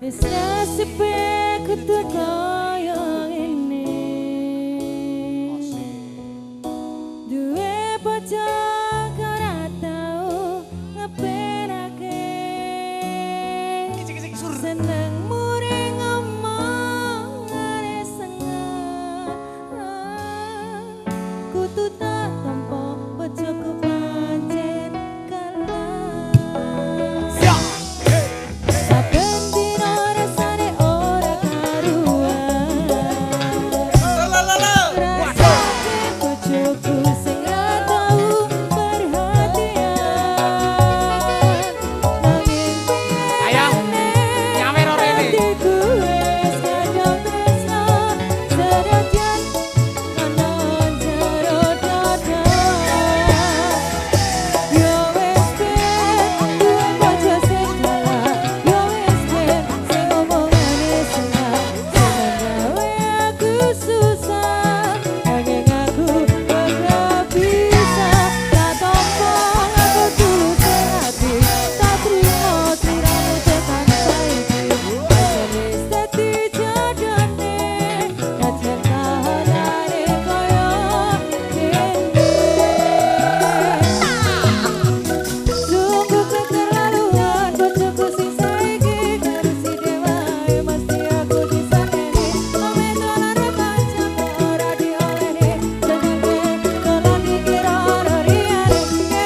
Wis nasibe kudu koyo ngene. Duwe bojo ora tau ngeperake. Seneng muri ngomong are sengah. Kudu tak tampa bojoku pancen kalah. Saben dino rasane ora karuan. Rasane bojoku sing ora tau perhatian. Nanging piye nyawer ora ini. hatiku wis kadung tresno senajan ana jero dada. Yo wis ben duwe bojo sing kalah. Yo wis ben sing omongane salah. Seneng gawe aku susah, nanging aku ora bisa. Tak tampa aku tulus hati, tak trimo sliramu tekan saiki. Pancen wis dadi jodone, najan kahanane koyo ngene. Sungguh keterlaluan bojoku sing saiki karo si dewae mesti aku disaneni. Ame dolan pancen ora dioleni. Jangan dolan dikira ora liyane.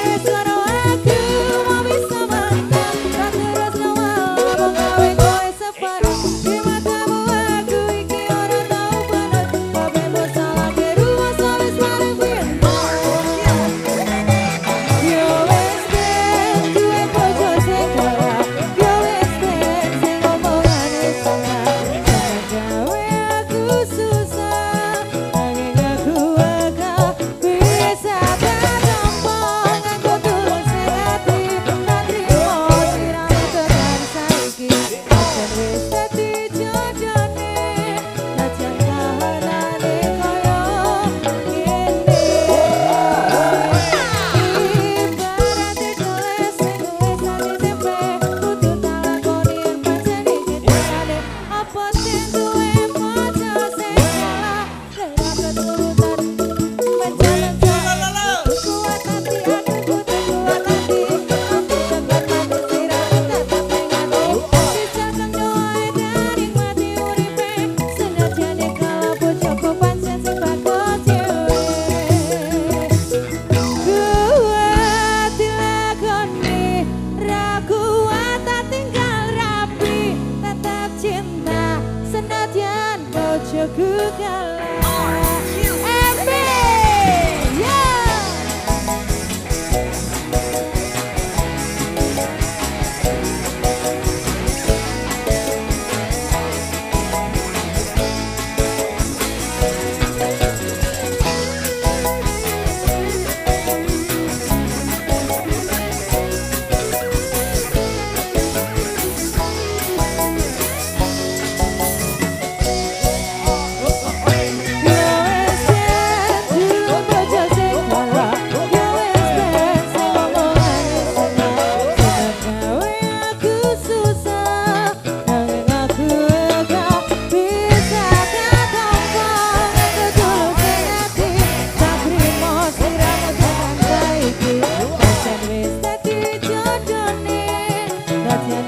Wis ora aku mau bisa mantan. Tak terus ngomong gawe kowe separuh. Di matamu aku iki ora tau bener. Kabeh masalah di rumah wis bareng piye. Yo wis ben duwe bojo sing kalah. Yo wis ben sing omongane salah. Jangan gawe aku susah, nanging aku agak bisa. Tak tampa nganggo tulus hati, tak trimo sliramu tekan saiki. Pancen wis dadi jodone, najan kahanane koyo ngene. Ibarate gelas sing wis ati tempe, kudu tak lakoni yen pancen iki tekane. Apa sing duwe bojo sing salah, ora keturutan pancen kuat hati aku kudu kuat hati. Aku tetep mati sliramu tetep ning ati. Dijaga doae dari mati uripe, senajane kalau bojoku pancen sing bakal dhewe. Kuat dilakoni, ra kuat tak tinggal rapi. Tetap cinta senadyan bojoku kalah. Embe, yeah. Jangan